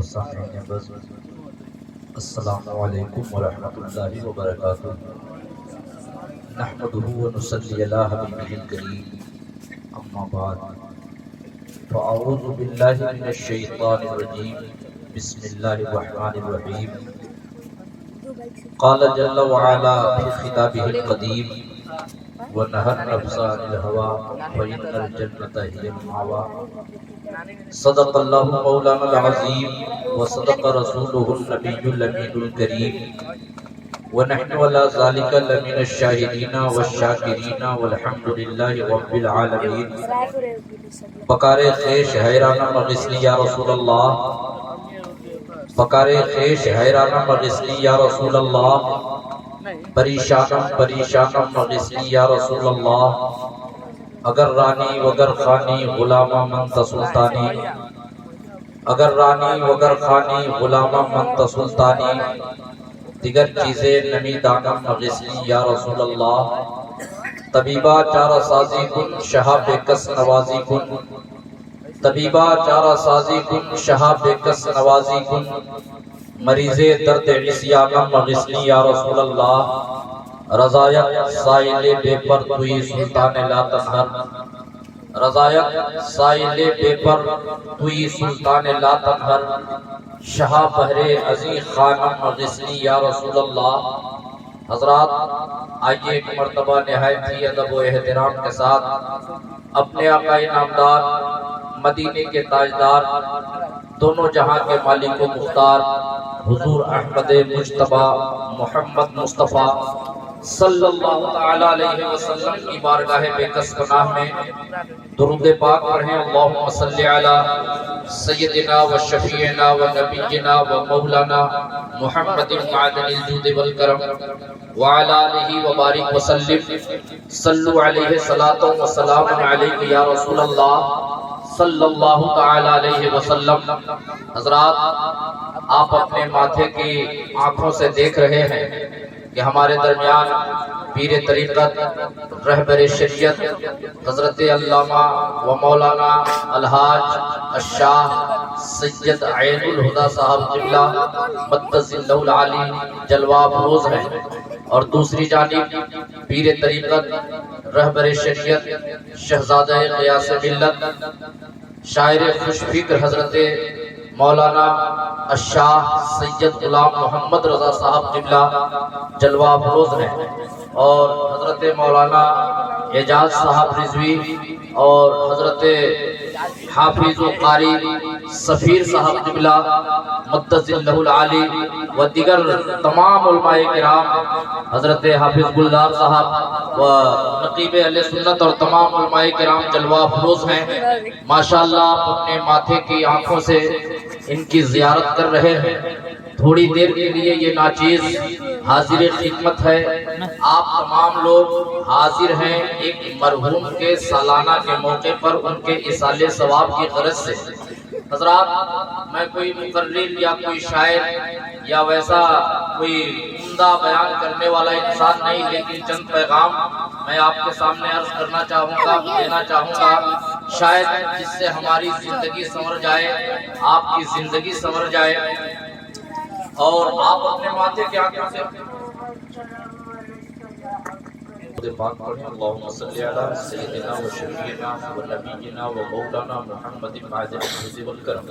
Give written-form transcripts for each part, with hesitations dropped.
سامعین بس السلام علیکم ورحمۃ اللہ وبرکاتہ۔ نحمدہ ونصلی علی حبیبہ الکریم، اما بعد فاعوذ باللہ من الشیطان الرجیم، بسم اللہ الرحمن الرحیم۔ قال جل وعلا فی خطابہ القدیم، ونہى النفس عن الہوى فإن الجنة هي المأوى۔ صدق اللہ مولانا العظیم وصدق رسولہ النبی الامین الکریم، ونحن على ذلك لمن الشاہدین والشاکرین والحمد للہ رب العالمین۔ پکار خیش حیرانہ مغسلی یا رسول اللہ، پکار خیش حیرانہ مغسلی یا رسول اللہ، پریشانم پریشانم مغسلی یا رسول اللہ۔ اگر رانی وگر خانی غلامہ منت سلطانی، اگر رانی وگر خانی غلامہ منت سلطانی، دیگر چیزیں نمی دانم مغسلی یا رسول اللہ۔ طبیبہ چارہ سازی کن شہا بے کس نوازی کن، طبیبہ چارہ سازی کن شہا بے کس نوازی کن، مریض درد عصیانم مغسلی یا رسول اللہ۔ رضایت سائل بے پر توی سلطان لا تنہر، رضایت سائل بے پر توی سلطان لا تنہر، شہا بہر عزیز خانم مغسلی یا رسول اللہ۔ حضرات آئیے ایک مرتبہ نہایت ہی ادب و احترام کے ساتھ اپنے آقا نامدار، مدینے کے تاجدار، دونوں جہاں کے مالک و مختار حضور احمد مجتبیٰ محمد مصطفیٰ صلی اللہ تعالی علیہ وسلم کی بارگاہ بے کس پناہ میں درود پاک پڑھیں۔ اللہم صلی علی سیدنا و شفیعنا و نبینا و مولانا محمد معدن الجود والکرم وعلی آلہ وبارک وسلم۔ صلو علیہ صلاۃ و سلام علیک یا رسول اللہ صلی اللہ تعالی علیہ وسلم۔ حضرات آپ اپنے ماتھے کی آنکھوں سے دیکھ رہے ہیں کہ ہمارے درمیان پیر طریقت رہبر شریعت حضرت علامہ و مولانا الحاج الشاہ سید عین الہدیٰ صاحب قبلہ مدد اللہ العالی جلوہ افروز ہیں، اور دوسری جانب پیر طریقت رہبر شریعت شہزادہ غیاث ملت شاعر خوش فکر حضرت مولانا الشاہ سید غلام محمد رضا صاحب قبلہ جلوہ افروز ہیں، اور حضرت مولانا اعجاز صاحب رضوی اور حضرت حافظ و قاری سفیر صاحب قبلہ مدد اللہ العالی و دیگر تمام علماء کرام، حضرت حافظ گلدار صاحب و نقیب اہل سنت اور تمام علماء کرام جلوہ افروز ہیں۔ ماشاءاللہ آپ اپنے ماتھے کی آنکھوں سے ان کی زیارت کر رہے ہیں۔ تھوڑی دیر کے لیے یہ ناچیز حاضر خدمت ہے، آپ تمام لوگ حاضر ہیں ایک مرحوم کے سالانہ کے موقع پر ان کے اصالِ ثواب کی غرض سے۔ حضرات میں کوئی مقرر یا کوئی شاعر یا ویسا کوئی عمدہ بیان کرنے والا انسان نہیں، لیکن چند پیغام میں آپ کے سامنے عرض کرنا چاہوں گا، دینا چاہوں گا، شاید جس سے ہماری زندگی سنور جائے، آپ کی زندگی سنور جائے، اور آپ اپنے ماتھے کے آنکھوں سے پاک پڑھیں۔ اللہم صلی علی سیدنا و شفیعنا و نبینا و مولانا محمد معدن الجود والکرم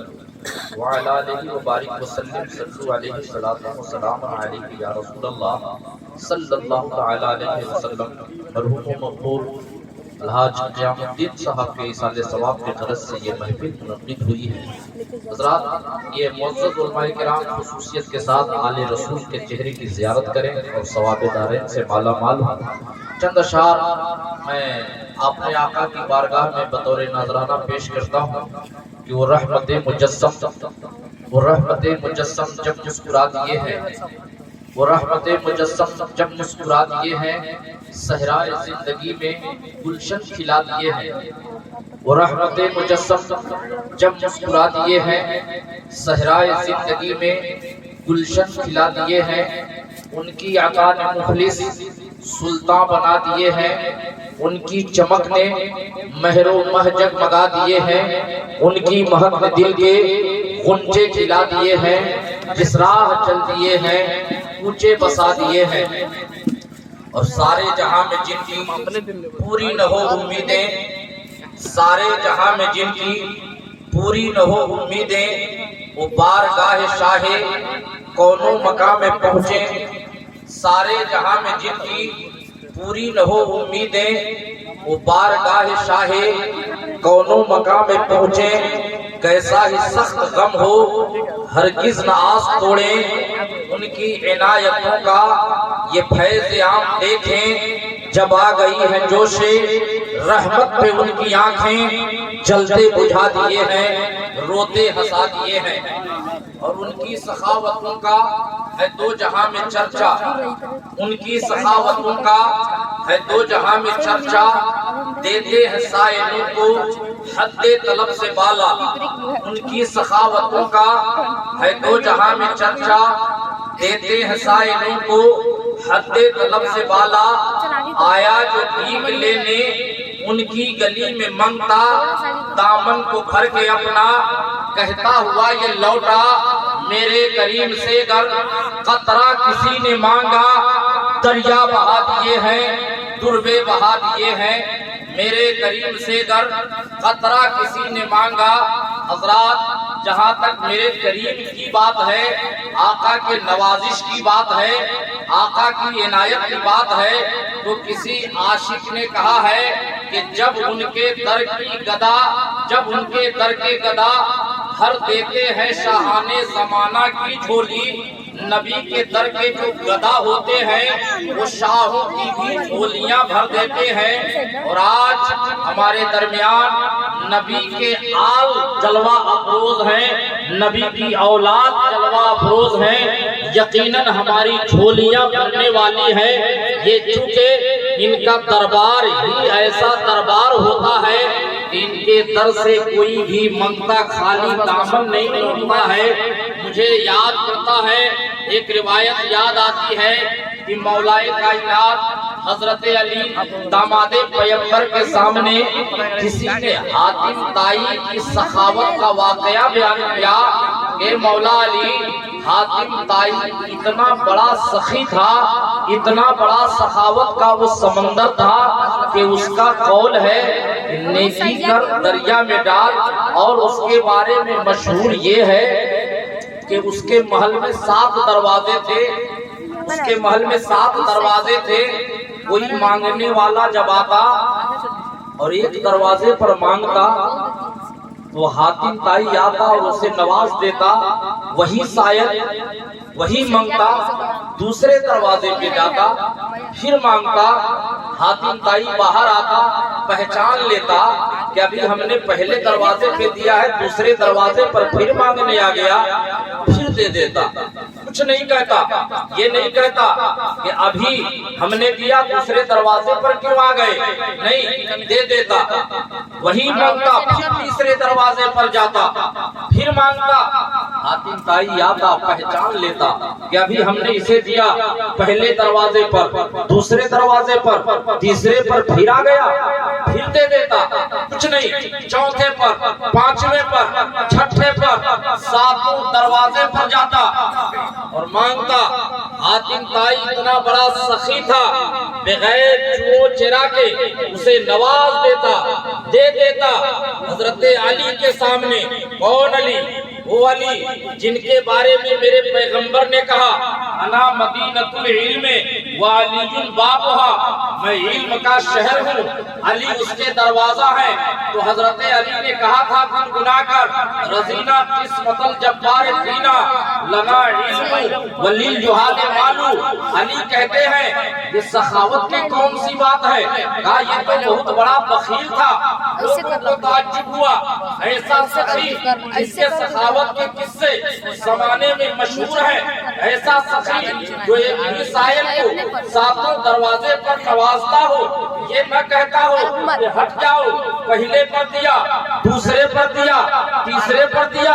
وعلی آلہ وبارک وسلم۔ صلو علیہ صلاۃ و سلام علیک یا رسول اللہ صلی اللہ تعالی علیہ وسلم۔ مرحوم و مقبول الحاج قیام الدین صاحب کے اصالِ ثواب کی غرض سے یہ محفل منعقد ہوئی ہے۔ حضرات یہ معزز علماء کرام خصوصیت کے ساتھ آل رسول کے چہرے کی زیارت کریں اور ثواب دارین سے مالا مال ہوں۔ چند اشعار میں اپنے آقا کی بارگاہ میں بطور نذرانہ پیش کرتا ہوں کہ وہ رحمت مجسم جب مسکرا دیے ہیں، وہ رحمت مجسم جب مسکرا دیے ہیں، صحرائے زندگی میں گلشن کھلا دیے ہیں۔ وہ رحمت مجسم جب مسکرا دیے ہیں، صحرائے زندگی میں گلشن کھلا دیے ہیں۔ ان کی عطا نے مخلص سلطان بنا دیے ہیں، ان کی چمک نے مہر و مہ جگمگا دیے ہیں، ان کی مہک نے دل کے غنچے کھلا دیے ہیں، جس راہ چل دیے ہیں اونچے بسا دیے ہیں۔ اور سارے جہاں میں جن کی پوری نہ ہو امیدیں، سارے جہاں میں جن کی پوری نہ ہو امیدیں، وہ بارگاہ شاہ کون و مقام میں پہنچے۔ سارے جہاں میں جن کی پوری نہ ہو امیدیں، وہ بارگاہ شاہ کون و مقام میں پہنچے۔ کیسا ہی سخت غم ہو ہرگز نہ آس توڑیں، ان کی عنایتوں کا یہ فیض عام دیکھیں۔ جب آ گئی ہے جوش رحمت پہ ان کی آنکھیں، جلتے بجھا دیے ہیں، روتے ہنسا دیے ہیں۔ اور ان کی سخاوتوں کا ہے دو جہاں میں چرچا، ان کی سخاوتوں کا ہے دو جہاں میں چرچا، دیتے ہیں سائلوں کو حد طلب سے بالا۔ ان کی سخاوتوں کا ہے دو جہاں میں چرچا، دیتے ہیں سائلوں کو حد طلب سے بالا۔ آیا جو بھیک لینے ان کی گلی میں منگتا، دامن کو بھر کے اپنا کہتا ہوا یہ لوٹا۔ میرے کریم سے گر قطرہ کسی نے مانگا، دریا بہا دیے ہیں، دربے بہا دیے ہیں۔ میرے کریم سے گر قطرہ کسی نے مانگا۔ حضرات، جہاں تک میرے کریم کی بات ہے، آقا کے نوازش کی بات ہے، آقا کی عنایت کی بات ہے، تو کسی عاشق نے کہا ہے کہ جب ان کے در کی گدا، جب ان کے در کے گدا بھر دیتے ہیں شاہان زمانہ کی جھولی، نبی کے در کے جو گدا ہوتے ہیں وہ شاہوں کی بھی جھولیاں بھر دیتے ہیں۔ اور آج ہمارے درمیان نبی کے آل جلوہ افروز ہیں، نبی کی اولاد جلوہ افروز ہیں، یقیناً ہماری جھولیاں بھرنے والی ہیں۔ یہ چونکہ ان کا دربار ہی ایسا دربار ہوتا ہے، ان کے در سے کوئی بھی منگتا خالی دامن نہیں لوٹتا ہے۔ مجھے یاد کرتا ہے، ایک روایت یاد آتی ہے کہ مولائے کائنات حضرت علی داماد پیغمبر کے سامنے کسی نے حاتم طائی کی سخاوت کا واقعہ بیان کیا کہ مولا علی، حاتم طائی اتنا بڑا سخی تھا، اتنا بڑا سخاوت کا وہ سمندر تھا کہ اس کا قول ہے نیکی کر دریا میں ڈال۔ اور اس کے بارے میں مشہور یہ ہے کہ اس کے محل میں 7 دروازے تھے، اس کے محل میں 7 دروازے تھے۔ کوئی مانگنے والا جب آتا اور ایک دروازے پر مانگتا تو حاتم طائی آتا اور اسے نواز دیتا، وہی سائل وہی مانگتا، دوسرے دروازے پہ جاتا پھر مانگتا، حاتم طائی باہر آتا، پہچان لیتا کہ ابھی ہم نے پہلے دروازے پہ دیا ہے، دوسرے دروازے پر پھر مانگنے آ گیا، پھر دے دیتا۔ کچھ نہیں کہتا، یہ نہیں کہتا کہ ابھی ہم نے دیا دوسرے دروازے پر کیوں آ گئے، نہیں، دے دیتا، وہی مانگتا، پھر تیسرے دروازے پر جاتا، پھر مانگتا، حاتم طائی آتا، پہچان لیتا کہ ابھی ہم نے اسے دیا پہلے دروازے پر، دوسرے دروازے پر، تیسرے پر پھر آ گیا، پھر دے دیتا۔ کچھ نہیں، چوتھے پر، پانچویں پر، چھٹے پر، 7 دروازے پر جاتا اور مانگتا۔ حاتم طائی اتنا بڑا سخی تھا، بغیر چو چرا کے اسے نواز دیتا، دے دیتا۔ حضرت علی کے سامنے، کون علی؟ وہ علی جن کے بارے میں میرے پیغمبر نے کہا انا مدینۃ العلم وعلی بابھا، میں علم کا شہر ہوں، علی اس کے دروازہ ہے۔ تو حضرت علی نے کہا تھا گنگنا کر، رضینا قسمت الجبار فینا لنا علم وللجہال مالو۔ علی کہتے ہیں یہ سخاوت کی کون سی بات ہے؟ کہا یہ تو بہت بڑا بخیل تھا۔ لوگوں کو تعجب ہوا، ایسا سخی جس کے سخاوت کے قصے زمانے میں مشہور ہیں، ایسا سخی جو ایک بھی سائل کو 7 دروازے پر نوازتا ہو، یہ نہ کہتا ہو کہ ہٹ جاؤ، پہلے پر دیا، دوسرے پر دیا، تیسرے پر دیا،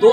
2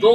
2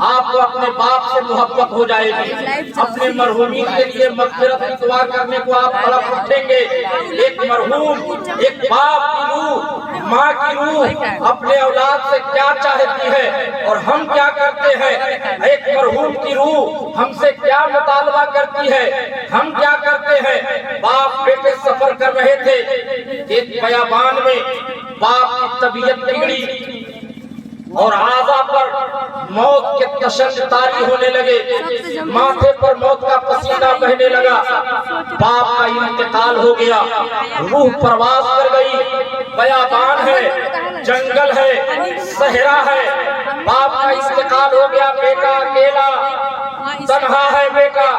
آپ کو اپنے باپ سے محبت ہو جائے گی. اپنے مرحومین کے لیے مغفرت کی دعا کرنے کو آپ تڑپ اٹھیں گے. ایک مرحوم، ایک باپ کی روح، ماں کی روح اپنے اولاد سے کیا چاہتی ہے اور ہم کیا کرتے ہیں. ایک مرحوم کی روح ہم سے کیا مطالبہ کرتی ہے، ہم کیا کرتے ہیں. باپ بیٹے سفر کر رہے تھے، ایک بیابان میں باپ کی طبیعت بگڑی اور اعضاء پر موت کے تشنج طاری ہونے لگے، ماتھے پر موت کا پسینہ بہنے لگا. باپ کا انتقال ہو گیا، روح پرواز کر گئی. بیابان ہے، جنگل ہے، صحرا ہے. باپ کا انتقال ہو گیا. بیٹا اکیلا تنہا ہے. بیٹا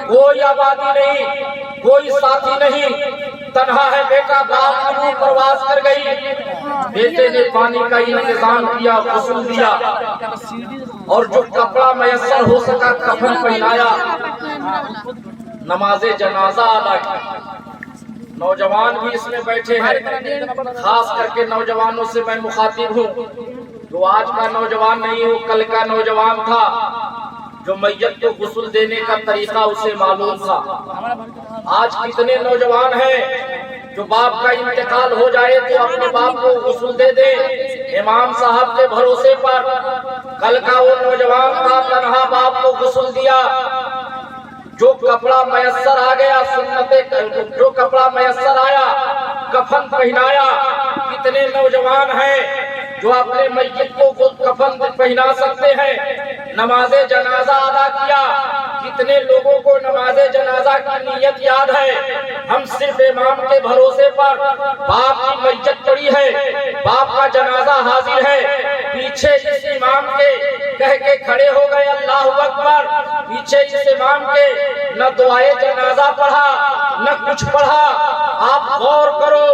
کوئی آبادی نہیں، کوئی ساتھی نہیں، تنہا ہے بیٹا. باپ کی روح پرواز کر گئی. بیٹے نے پانی کا انتظام کیا، غسل دیا اور جو کپڑا میسر ہو سکا کفن پہنایا، نماز جنازہ ادا کی. نوجوان بھی اس میں بیٹھے ہیں، خاص کر کے نوجوانوں سے میں مخاطب ہوں. جو آج کا نوجوان نہیں، وہ کل کا نوجوان تھا جو میت کو غسل دینے کا طریقہ اسے معلوم تھا. آج کتنے نوجوان ہیں جو باپ کا انتقال ہو جائے تو اپنے باپ کو غسل دے دے امام صاحب کے بھروسے پر. کل کا وہ نوجوان تھا، تنہا باپ کو غسل دیا. جو کپڑا میسر آ گیا، جو کپڑا میسر آیا کفن پہنایا. کتنے نوجوان ہیں جو اپنے میت کو کفن پہنا سکتے ہیں، نماز جنازہ ادا کیا. کتنے لوگوں کو نماز جنازہ کی نیت یاد ہے. ہم صرف امام کے بھروسے پر، باپ کی میت پڑی ہے، باپ کا جنازہ حاضر ہے، پیچھے اس امام کے کہہ کے کھڑے ہو گئے اللہ اکبر. پیچھے اس امام کے نہ دعائے جنازہ پڑھا نہ کچھ پڑھا. آپ غور کرو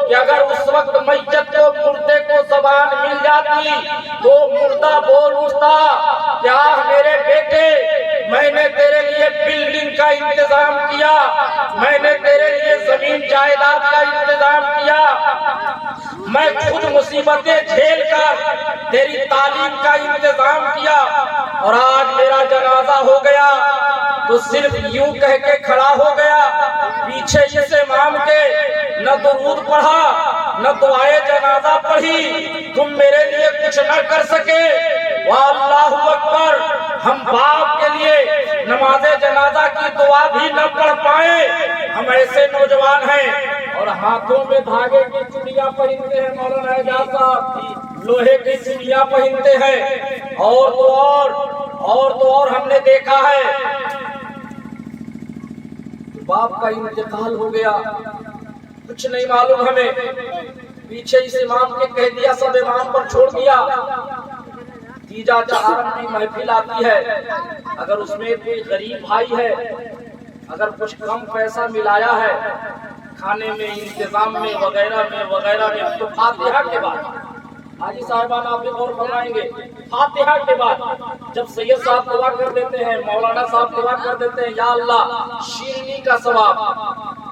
کہ اگر اس وقت میت کو، مردے کو زبان مل جاتی تو مردہ بول اٹھتا، کیا میرے بیٹے میں نے تیرے لیے بلڈنگ کا انتظام کیا، میں نے تیرے لیے زمین جائیداد کا انتظام کیا، میں خود مصیبتیں جھیل کر تیری تعلیم کا انتظام کیا، اور آج میرا جنازہ ہو گیا تو صرف یوں کہہ کے کھڑا ہو گیا. پیچھے اس امام کے نہ درود پڑھا نہ دعائے جنازہ پڑھی، تم میرے لیے کچھ نہ کر سکے. واللہ اکبر. ہم باپ کے لیے نماز جنازہ کی دعا بھی نہ پڑھ پائے. ہم ایسے نوجوان ہیں اور ہاتھوں میں دھاگے کی چوڑیاں پہنتے ہیں. مولانا اعجاز صاحب لوہے کی چوڑیاں پہنتے ہیں. اور تو اور ہم نے دیکھا ہے باپ کا انتقال ہو گیا، کچھ نہیں معلوم ہمیں. پیچھے اس امام کے کہہ دیا، سب امام پر چھوڑ دیا. تیجا چہارم کی محفل آتی ہے، اگر اس میں کوئی غریب بھائی ہے، اگر کچھ کم پیسہ ملایا ہے کھانے میں، انتظام میں، وغیرہ میں، تو فاتحہ کے بعد حاجی صاحبان آپ بھی غور فرمائیں گے، فاتحہ کے بعد جب سید صاحب دعا کر دیتے ہیں، مولانا صاحب دعا کر دیتے ہیں، یا اللہ شیرنی کا ثواب،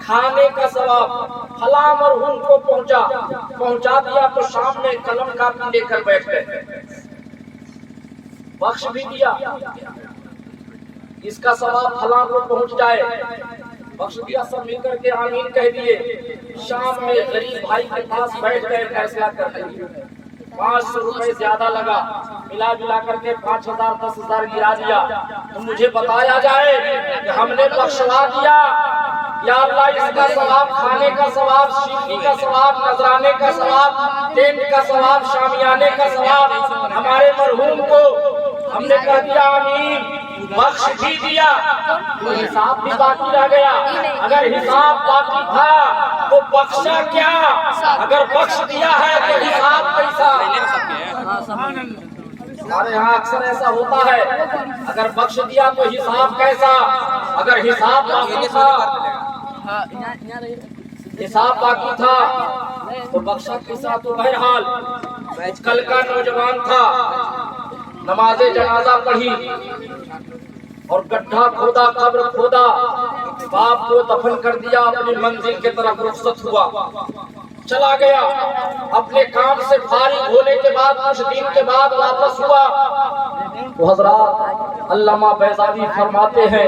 کھانے کا ثواب فلاں مرحوم کو پہنچا دیا، تو شام میں قلم کاپی لے کر بیٹھ گئے، بخش بھی دیا. اس کا ثواب فلاں کو پہنچ جائے، بخش دیا. سب مل کر کے آمین کہہ دیے. شام میں غریب بھائی کے پاس بیٹھ گئے فیصلہ کرنے. 500 روپے زیادہ لگا، ملا کر کے 5000 10,000 گرا دیا. تو مجھے بتایا جائے کہ ہم نے بخشوا دیا، یا اللہ اس کا ثواب، کھانے کا ثواب، شیرنی کا ثواب، نذرانے کا ثواب، ٹینٹ کا ثواب، شامیانے کا ثواب ہمارے مرحوم کو ہم نے کہہ دیا آمین، بخش بھی دیا. تو حساب بھی باقی رہ گیا. اگر حساب باقی تھا تو بخشا کیا؟ اگر بخش دیا ہے تو حساب کیسا؟ ہمارے یہاں اکثر ایسا ہوتا ہے، اگر بخش دیا تو حساب کیسا؟ اگر حساب باقی تھا، حساب باقی تھا تو بخشا کیسا؟ تو بہرحال کل کا نوجوان تھا، نماز جنازہ پڑھی اور گڈھا کھودا، قبر کھودا، باپ کو دفن کر دیا، اپنی منزل کی طرف رخصت ہوا، چلا گیا. اپنے کام سے فارغ ہونے کے بعد کچھ دن کے بعد واپس ہوا. تو حضرات علامہ بیضاوی فرماتے ہیں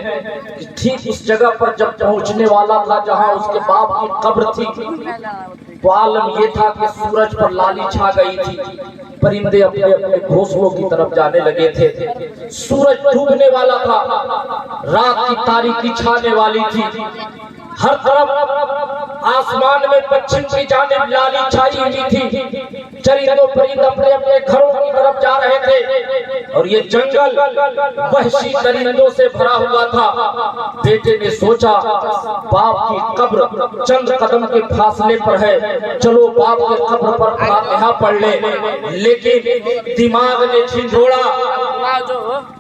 کہ ٹھیک اس جگہ پر جب پہنچنے والا تھا جہاں اس کے باپ کی قبر تھی تو عالم یہ تھا کہ سورج پر لالی چھا گئی تھی، پرندے اپنے اپنے گھونسلوں کی طرف جانے لگے تھے، سورج ڈوبنے والا تھا، رات کی تاریکی چھانے والی تھی، ہر طرف آسمان میں پچھم کی جانب لالی چھائی ہوئی تھی، چرند و پرند اپنے اپنے گھروں کی طرف جا رہے تھے اور یہ جنگل وحشی درندوں سے بھرا ہوا تھا۔ بیٹے نے سوچا باپ کی قبر چند قدم کے فاصلے پر ہے، چلو باپ کے قبر پر فاتحہ پڑھ لیں، لیکن دماغ نے جھنجھوڑا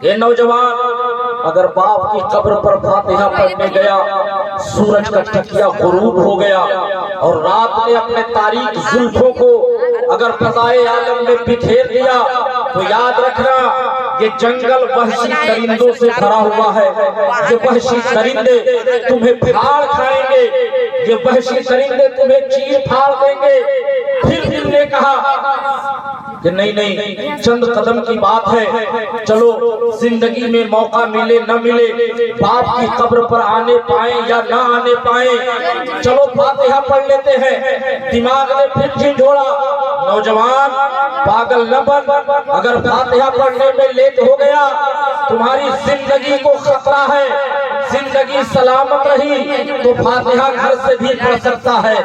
یہ نوجوان اگر باپ کی قبر پر فاتحہ پڑھنے گیا سورج کا ٹکیا غروب ہو گیا اور رات نے اپنے تاریک زلفوں کو اگر فضائے عالم میں بکھیر دیا تو یاد رکھنا یہ جنگل وحشی درندوں سے بھرا ہوا ہے، یہ وحشی درندے تمہیں پھاڑ کھائیں گے، یہ وحشی درندے تمہیں چیر پھاڑ دیں گے۔ پھر دل نے کہا کہ نہیں چند قدم کی بات ہے، چلو زندگی میں موقع ملے نہ ملے، باپ کی قبر پر آنے پائیں یا نہ آنے پائیں، چلو فاتحہ پڑھ لیتے ہیں۔ دماغ نے پھر جھنجھوڑا نوجوان پاگل نہ بن، اگر فاتحہ پڑھنے میں لیٹ ہو گیا تمہاری زندگی کو خطرہ ہے، زندگی سلامت رہی تو فاتحہ گھر سے بھی پڑھ سکتا ہے،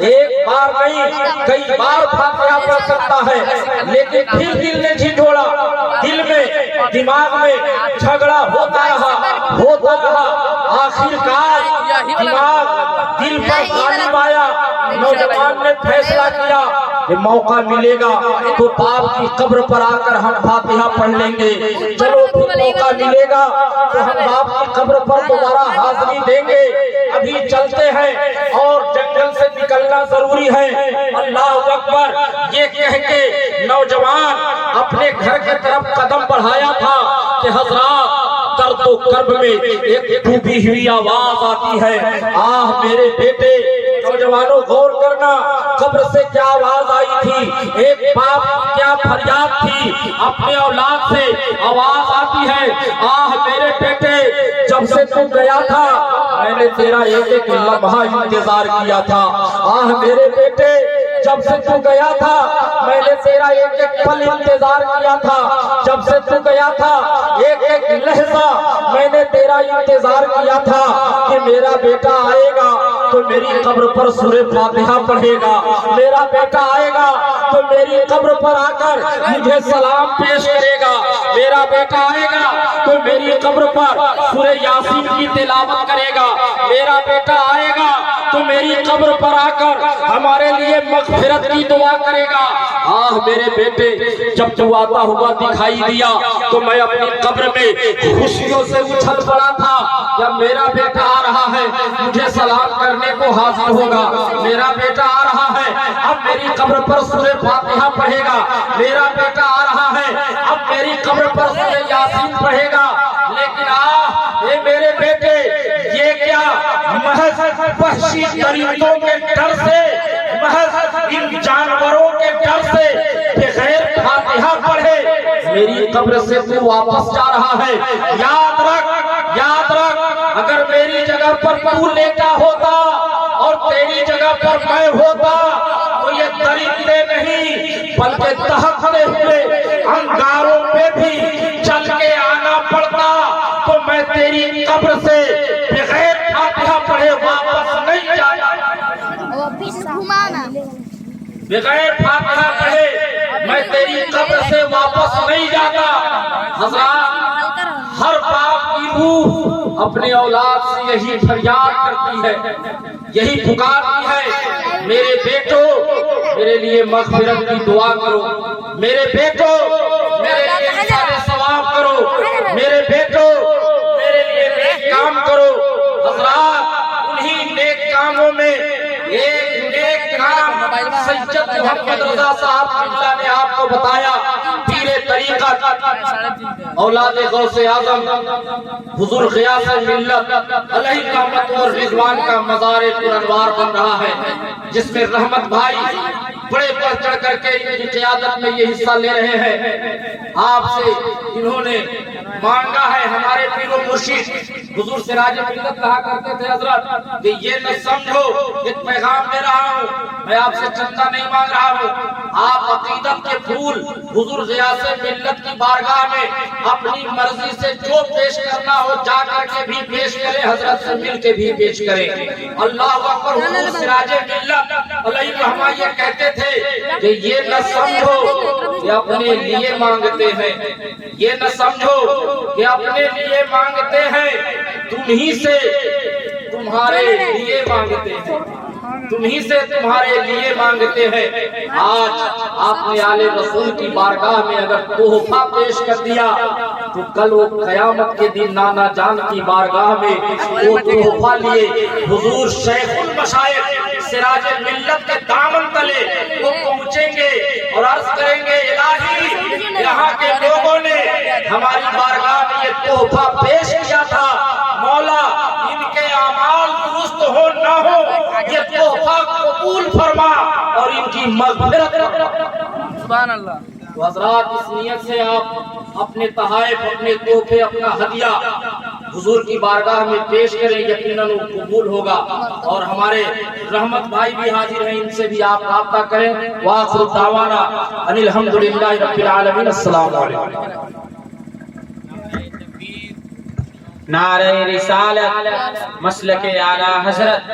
ایک بار نہیں کئی بار فاتحہ پڑھ سکتا ہے۔ لیکن پھر دل نے جھنجھوڑا، دل میں دماغ میں جھگڑا ہوتا رہا، آخر کار دماغ دل پر غالب آیا، نوجوان نے فیصلہ کیا کہ موقع ملے گا تو باپ کی قبر پر آ کر ہم فاتحہ پڑھ لیں گے، چلو پھر موقع ملے گا تو ہم باپ کی قبر پر دوبارہ حاضری دیں گے، ابھی چلتے ہیں اور جنگل سے نکلنا ضروری ہے۔ اللہ اکبر یہ کہہ کے نوجوان اپنے گھر کی طرف قدم بڑھایا تھا کہ حضرات درد و کرب میں ایک ڈوبی ہوئی آواز آتی ہے، آہ میرے بیٹے۔ نوجوانوں غور کرنا قبر سے کیا آواز آئی تھی، ایک باپ کیا فریاد تھی، اپنے اولاد سے آواز آتی ہے، آہ میرے بیٹے جب سے تو گیا تھا میں نے تیرا ایک ایک لمحہ انتظار کیا تھا، آہ میرے بیٹے جب سے تو گیا تھا میں نے تیرا ایک ایک پل انتظار کیا تھا، جب سے تو گیا تھا ایک ایک لحظہ میں نے تیرا انتظار کیا تھا کہ میرا بیٹا آئے گا تو میری قبر پر سورہ فاتحہ پڑھے گا، میرا بیٹا آئے گا تو میری قبر پر آ کر مجھے سلام پیش کرے گا، میرا بیٹا آئے گا تو میری قبر پر سورہ یاسین کی تلاوت کرے گا، میرا بیٹا آئے گا تو میری قبر پر آ کر ہمارے لیے مغفرت کی دعا کرے گا۔ آہ میرے بیٹے جب تو آتا ہوا دکھائی دیا تو میں اپنی قبر میں خوشیوں سے اچھل پڑا تھا، جب میرا بیٹا آ رہا ہے مجھے سلام کرنے کو حاضر ہوگا، میرا بیٹا آ رہا ہے اب میری قبر پر سورہ فاتحہ پڑھے گا، میرا بیٹا آ رہا ہے اب میری قبر پر سورہ یاسین پڑھے گا، لیکن اے میرے بیٹے یہ کیا محض وحشی درندوں کے ڈر سے، محض ان جانوروں کے ڈر سے بغیر فاتحہ پڑھے میری قبر سے تو واپس جا رہا ہے، یاد رکھ اگر میری جگہ پر تو لیٹا ہوتا اور تیری جگہ پر میں ہوتا تو یہ درندے نہیں بلکہ دہکتے ہوئے انگاروں پہ بھی چل کے آنا پڑتا، تو میں تیری قبر سے بغیر فاتحہ پڑھے واپس نہیں جاتا، بغیر فاتحہ پڑھے میں تیری قبر سے واپس نہیں جاتا۔ حضرات ہر باپ کی روح اپنے اولاد سے یہی فریاد کرتی ہے، یہی پکارتی ہے، میرے بیٹو میرے لیے مغفرت کی دعا کرو، میرے بیٹو میرے لیے اثر ثواب کرو، میرے بیٹو میرے لیے نیک کام کرو۔ حضرات انہی نیک کاموں میں ایک نیک کام سید محمد رضا صاحب قبلہ نے آپ کو بتایا، پیر طریقت اولاد غوث اعظم حضور غیاث ملت علیہ رحمت و رضوان کا مزار پر انوار بن رہا ہے، جس میں رحمت بھائی بڑے بڑھ چڑھ کر کے ان کی قیادت میں یہ حصہ لے رہے ہیں۔ آپ سے انہوں نے مانگا ہے، ہمارے پیر و مرشد حضور سراج ملت کہا کرتے تھے حضرت کہ یہ نہ سمجھو ایک پیغام دے رہا ہوں، میں آپ سے چندہ نہیں مانگ رہا ہوں، آپ عقیدت کے پھول حضور غیاث ملت کی بارگاہ میں اپنی مرضی سے جو پیش کرنا ہو جا کر کے بھی پیش کریں، حضرت سے مل کے بھی پیش کریں۔ اللہ اکبر۔ حضور سراج ملت علیہ الرحمہ یہ کہتے تھے کہ یہ نہ سمجھو کہ اپنے لیے مانگتے ہیں، یہ نہ سمجھو کہ اپنے لیے مانگتے ہیں، تمہیں سے تمہارے لیے مانگتے ہیں، تمہیں سے تمہارے لیے مانگتے ہیں۔ آج آپ نے آل رسول کی بارگاہ میں اگر تحفہ پیش کر دیا تو کل وہ قیامت کے دن نانا جان کی بارگاہ میں وہ تحفہ لیے حضور شیخ المشائخ سراج ملت کے دامن تلے وہ پہنچیں گے اور عرض کریں گے الہی یہاں کے لوگوں نے ہماری بارگاہ میں یہ تحفہ پیش کیا تھا، مولا ان کے اعمال درست ہو نہ ہو یہ تحفہ قبول فرما اور ان کی مغفرت سبحان اللہ۔ تو حضرات اس نیت سے آپ اپنے تحائف، اپنے تحفے، اپنا ہدیہ حضور کی بارگاہ میں پیش کریں، یقیناً وہ قبول ہوگا۔ اور ہمارے رحمت بھائی بھی حاضر ہیں، ان سے بھی آپ رابطہ کریں۔ وآخر دعوانا ان الحمدللہ رب العالمین۔ السلام علیکم۔ نعرہ رسالت مسلک اعلیٰ حضرت